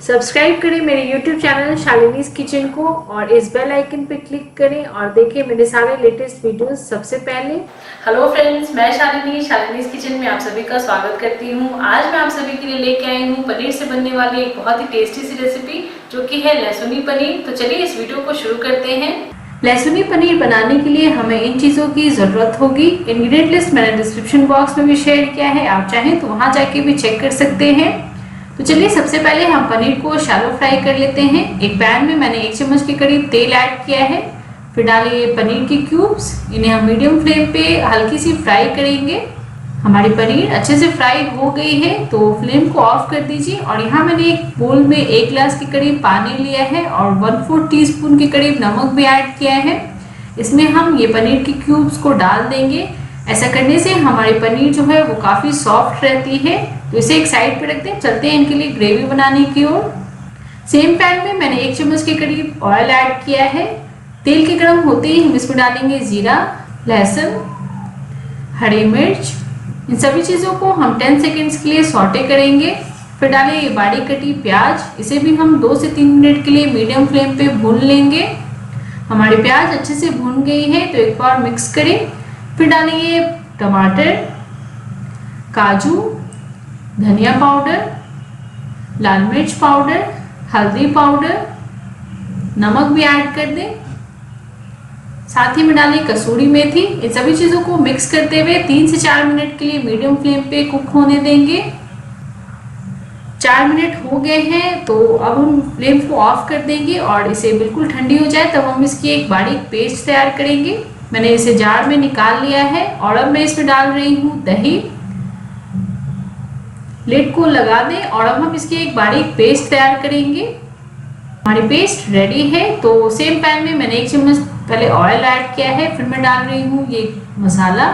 Subscribe करें मेरे YouTube channel Shalini's kitchen को और इस बेल आइकन पे क्लिक करें और देखें मेरे सारे लेटेस्ट वीडियोस सबसे पहले। हेलो फ्रेंड्स, मैं शालिनीज किचन में आप सभी का स्वागत करती हूँ। आज मैं आप सभी के लिए लेके आई हूँ पनीर से बनने वाली एक बहुत ही टेस्टी सी रेसिपी जो कि है लहसुनी पनीर। तो चलिए इस वीडियो को शुरू करते हैं। लहसुनी पनीर बनाने के लिए हमें इन चीज़ों की ज़रूरत होगी। इंग्रेडिएंट लिस्ट मैंने डिस्क्रिप्शन बॉक्स में भी शेयर किया है, आप चाहें तो वहाँ जाके भी चेक कर सकते हैं। तो चलिए सबसे पहले हम पनीर को शैलो फ्राई कर लेते हैं। एक पैन में मैंने 1 चम्मच के करीब तेल ऐड किया है। फिर डालिए पनीर के क्यूब्स, इन्हें हम मीडियम फ्लेम पे हल्की सी फ्राई करेंगे। हमारी पनीर अच्छे से फ्राई हो गई है तो फ्लेम को ऑफ कर दीजिए। और यहाँ मैंने एक बोल में 1 गिलास के करीब पानी लिया है और 1/4 टीस्पून के करीब नमक भी ऐड किया है। इसमें हम ये पनीर के क्यूब्स को डाल देंगे। ऐसा करने से हमारी पनीर जो है वो काफ़ी सॉफ्ट रहती है। तो इसे एक साइड पे रखते हैं, चलते हैं इनके लिए ग्रेवी बनाने की ओर। सेम पैन में मैंने 1 चम्मच के करीब ऑयल ऐड किया है। तेल के गर्म होते ही हम इसमें डालेंगे जीरा, लहसुन, हरी मिर्च। इन सभी चीज़ों को हम 10 सेकेंड्स के लिए सौटे करेंगे। फिर डालें ये बारीक कटी प्याज, इसे भी हम 2 से 3 मिनट के लिए मीडियम फ्लेम पे भून लेंगे। हमारी प्याज अच्छे से भून गई है तो एक बार मिक्स करें। फिर डालेंगे टमाटर, काजू, धनिया पाउडर, लाल मिर्च पाउडर, हल्दी पाउडर, नमक भी ऐड कर दें। साथ ही में डालें कसूरी मेथी। इन सभी चीज़ों को मिक्स करते हुए 3 से 4 मिनट के लिए मीडियम फ्लेम पे कुक होने देंगे। 4 मिनट हो गए हैं तो अब हम फ्लेम को ऑफ कर देंगे और इसे बिल्कुल ठंडी हो जाए तब हम इसकी एक बारीक पेस्ट तैयार करेंगे। मैंने इसे जार में निकाल लिया है और अब मैं इसमें डाल रही हूँ दही। लिड को लगा दें और अब हम इसकी एक बारीक पेस्ट तैयार करेंगे। हमारी पेस्ट रेडी है तो सेम पैन में मैंने 1 चम्मच पहले ऑयल ऐड किया है। फिर मैं डाल रही हूँ ये मसाला,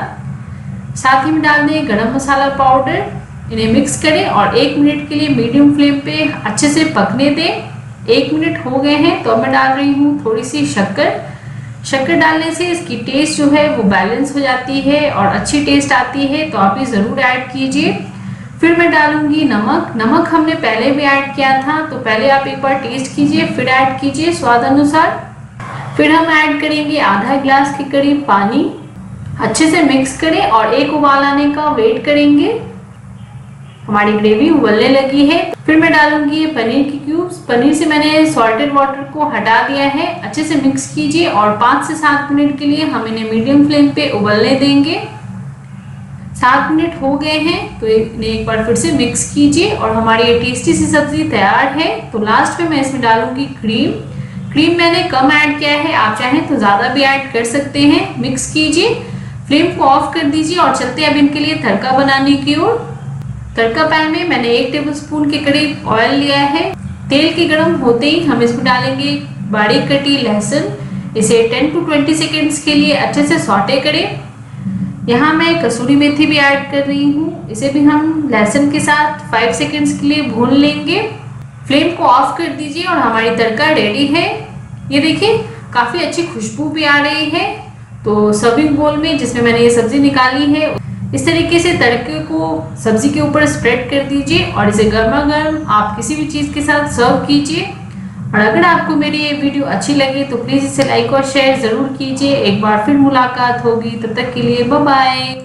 साथ ही में डाल दें गरम मसाला पाउडर। इन्हें मिक्स करें और 1 मिनट के लिए मीडियम फ्लेम पे अच्छे से पकने दें। 1 मिनट हो गए हैं तो अब मैं डाल रही हूँ थोड़ी सी शक्कर डालने से इसकी टेस्ट जो है वो बैलेंस हो जाती है और अच्छी टेस्ट आती है, तो आप ये ज़रूर ऐड कीजिए। फिर मैं डालूंगी नमक हमने पहले भी ऐड किया था तो पहले आप एक बार टेस्ट कीजिए फिर ऐड कीजिए स्वाद अनुसार। फिर हम ऐड करेंगे आधा गिलास के करीब पानी। अच्छे से मिक्स करें और एक उबाल आने का वेट करेंगे। हमारी ग्रेवी उबलने लगी है। फिर मैं डालूंगी पनीर की क्यूब्स। पनीर से मैंने सॉल्टेड वाटर को हटा दिया है। अच्छे से मिक्स कीजिए और 5 से 7 मिनट के लिए हम इन्हें मीडियम फ्लेम पे उबलने देंगे। 7 मिनट हो गए हैं तो इन्हें एक बार फिर से मिक्स कीजिए और हमारी ये टेस्टी सी सब्जी तैयार है। तो लास्ट में मैं इसमें डालूंगी क्रीम मैंने कम ऐड किया है, आप चाहें तो ज़्यादा भी ऐड कर सकते हैं। मिक्स कीजिए, फ्लेम को ऑफ कर दीजिए और चलते हैं अब इनके लिए तड़का बनाने की ओर। तड़का पैन में मैंने 1 टेबलस्पून के करीब ऑयल लिया है। तेल के गर्म होते ही हम इसमें डालेंगे बारीक कटी लहसुन। इसे 10 to 20 सेकेंड्स के लिए अच्छे से सौटे करें। यहाँ मैं कसूरी मेथी भी ऐड कर रही हूँ, इसे भी हम लहसुन के साथ 5 सेकेंड्स के लिए भून लेंगे। फ्लेम को ऑफ कर दीजिए और हमारी तड़का रेडी है। ये देखिए काफ़ी अच्छी खुशबू भी आ रही है। तो सर्विंग बोल में जिसमें मैंने ये सब्जी निकाली है इस तरीके से तड़के को सब्जी के ऊपर स्प्रेड कर दीजिए और इसे गर्मा गर्म आप किसी भी चीज़ के साथ सर्व कीजिए। और अगर आपको मेरी ये वीडियो अच्छी लगे तो प्लीज़ इसे लाइक और शेयर ज़रूर कीजिए। एक बार फिर मुलाकात होगी, तब तक के लिए बाय बाय।